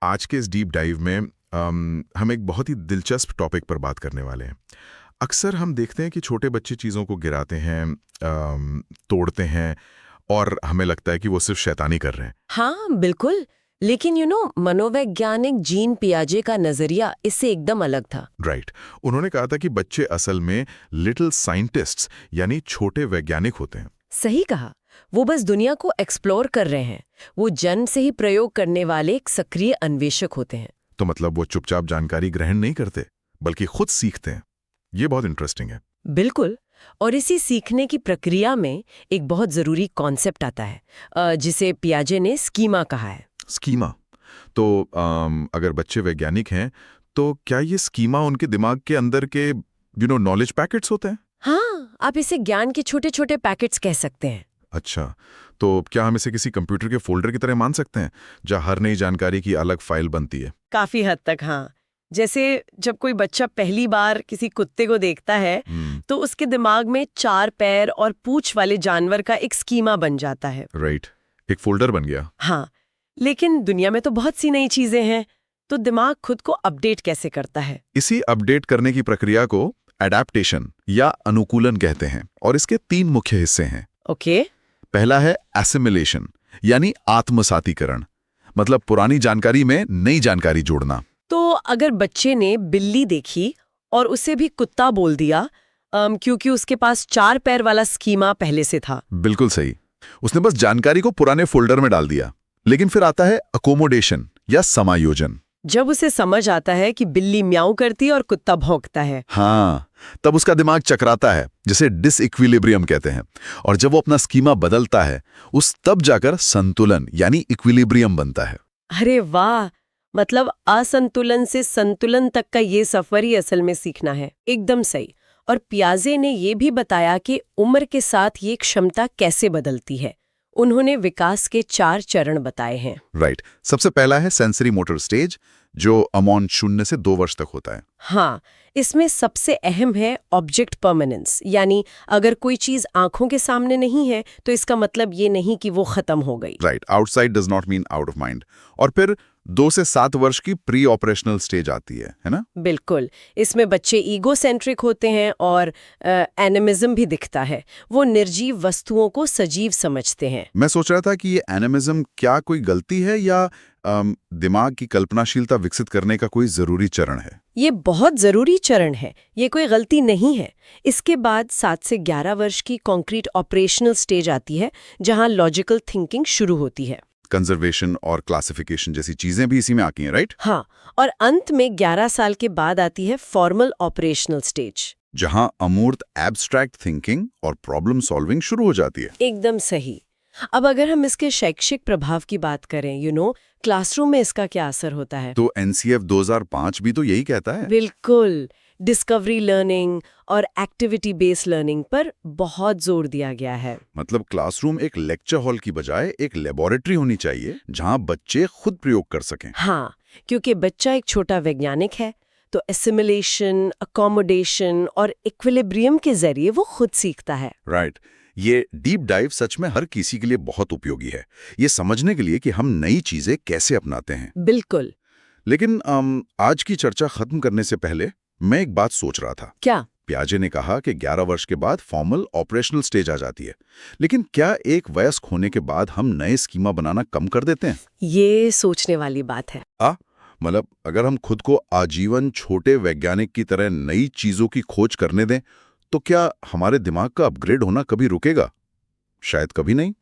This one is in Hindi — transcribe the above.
आज के इस डीप डाइव में हम एक बहुत ही दिलचस्प टॉपिक पर बात करने वाले हैं। अक्सर हम देखते हैं कि छोटे बच्चे चीज़ों को गिराते हैं, तोड़ते हैं और हमें लगता है कि वो सिर्फ शैतानी कर रहे हैं। हाँ बिल्कुल। लेकिन मनोवैज्ञानिक जीन पियाजे का नजरिया इससे एकदम अलग था। राइट। उन्होंने कहा था कि बच्चे असल में लिटिल साइंटिस्ट्स यानी छोटे वैज्ञानिक होते हैं। सही कहा। वो बस दुनिया को एक्सप्लोर कर रहे हैं। वो जन्म से ही प्रयोग करने वाले एक सक्रिय अन्वेषक होते हैं। तो मतलब वो चुपचाप जानकारी ग्रहण नहीं करते बल्कि खुद सीखते हैं। ये बहुत इंटरेस्टिंग है। बिल्कुल। और इसी सीखने की प्रक्रिया में एक बहुत जरूरी कॉन्सेप्ट आता है जिसे पियाजे ने स्कीमा कहा है। स्कीमा। तो अगर बच्चे वैज्ञानिक हैं तो क्या ये स्कीमा उनके दिमाग के अंदर के नॉलेज पैकेट्स होते हैं? हाँ, आप इसे ज्ञान के छोटे छोटे पैकेट्स कह सकते हैं। अच्छा, तो क्या हम इसे किसी कंप्यूटर के फोल्डर की तरह मान सकते हैं जहाँ हर नई जानकारी की अलग फाइल बनती है? काफी हद तक हाँ। जैसे जब कोई बच्चा पहली बार किसी कुत्ते को देखता है तो उसके दिमाग में 4 पैर और पूंछ वाले जानवर का एक स्कीमा बन जाता है। राइट, एक फोल्डर बन गया। हाँ, लेकिन दुनिया में तो बहुत सी नई चीजें हैं, तो दिमाग खुद को अपडेट कैसे करता है? इसी अपडेट करने की प्रक्रिया को एडेप्टेशन या अनुकूलन कहते हैं और इसके 3 मुख्य हिस्से हैं। ओके। पहला है एसिमिलेशन यानी आत्मसातीकरण, मतलब पुरानी जानकारी में नई जानकारी जोड़ना। तो अगर बच्चे ने बिल्ली देखी और उसे भी कुत्ता बोल दिया क्योंकि उसके पास 4 पैर वाला स्कीमा पहले से था। बिल्कुल सही। उसने बस जानकारी को पुराने फोल्डर में डाल दिया। लेकिन फिर आता है अकोमोडेशन या समायोजन। जब उसे समझ आता है कि बिल्ली म्याऊ करती है और कुत्ता भौंकता है। हाँ, तब उसका दिमाग चकराता है, जिसे डिसइक्विलिब्रियम कहते हैं। और जब वो अपना स्कीमा बदलता है, तब जाकर संतुलन यानी इक्विलिब्रियम बनता है। अरे वाह, मतलब असंतुलन से संतुलन तक का ये सफर ही असल में सीखना है। एकदम सही। और पियाजे ने ये भी बताया कि उम्र के साथ ये क्षमता कैसे बदलती है। उन्होंने विकास के 4 चरण बताए हैं। राइट। सबसे पहला है सेंसरी मोटर स्टेज, जो अमौन 0 से 2 वर्ष तक होता है। हाँ, इसमें सबसे अहम है ऑब्जेक्ट परमानेंस, यानी अगर कोई चीज आंखों के सामने नहीं है तो इसका मतलब ये नहीं कि वो खत्म हो गई। Right, outside does not mean out of mind. और फिर 2 से 7 वर्ष की प्री ऑपरेशनल स्टेज आती है ना? बिल्कुल। इसमें बच्चे ईगोसेंट्रिक होते हैं और एनिमिज्म भी दिखता है। वो निर्जीव वस्तुओं को सजीव समझते हैं। मैं सोच रहा था कि ये एनिमिज्म क्या कोई गलती है या दिमाग की कल्पनाशीलता विकसित करने का कोई जरूरी चरण है? ये बहुत जरूरी चरण है। ये कोई गलती नहीं है। इसके बाद 7 से 11 वर्ष की कॉन्क्रीट ऑपरेशनल स्टेज आती है, जहां लॉजिकल थिंकिंग शुरू होती है। कंजर्वेशन और क्लासिफिकेशन जैसी चीजें भी इसी में आती हैं, राइट? हाँ, और अंत में 11 साल के बाद आती है फॉर्मल ऑपरेशनल स्टेज, जहां अमूर्त एब्स्ट्रैक्ट थिंकिंग और प्रॉब्लम सॉल्विंग शुरू हो जाती है। एकदम सही। अब अगर हम इसके शैक्षिक प्रभाव की बात करें, क्लासरूम में इसका क्या असर होता है? तो एनसीएफ 2005 भी तो यही कहता है। बिल्कुल। डिस्कवरी लर्निंग और एक्टिविटी बेस्ड लर्निंग पर बहुत जोर दिया गया है। मतलब क्लासरूम एक लेक्चर हॉल की बजाय एक लेबोरेटरी होनी चाहिए जहां बच्चे खुद प्रयोग कर सकें। हाँ, क्योंकि बच्चा एक छोटा वैज्ञानिक है, तो एसिमिलेशन, अकोमोडेशन और इक्विलिब्रियम के जरिए वो खुद सीखता है। राइट। ये डीप डाइव सच में हर किसी के लिए बहुत उपयोगी है, ये समझने के लिए कि हम नई चीजें कैसे अपनाते हैं। बिल्कुल। लेकिन आज की चर्चा खत्म करने से पहले मैं एक बात सोच रहा था। क्या? पियाजे ने कहा कि 11 वर्ष के बाद फॉर्मल ऑपरेशनल स्टेज आ जाती है, लेकिन क्या एक वयस्क होने के बाद हम नए स्कीमा बनाना कम कर देते हैं? ये सोचने वाली बात है। मतलब अगर हम खुद को आजीवन छोटे वैज्ञानिक की तरह नई चीजों की खोज करने दें, तो क्या हमारे दिमाग का अपग्रेड होना कभी रुकेगा? शायद कभी नहीं।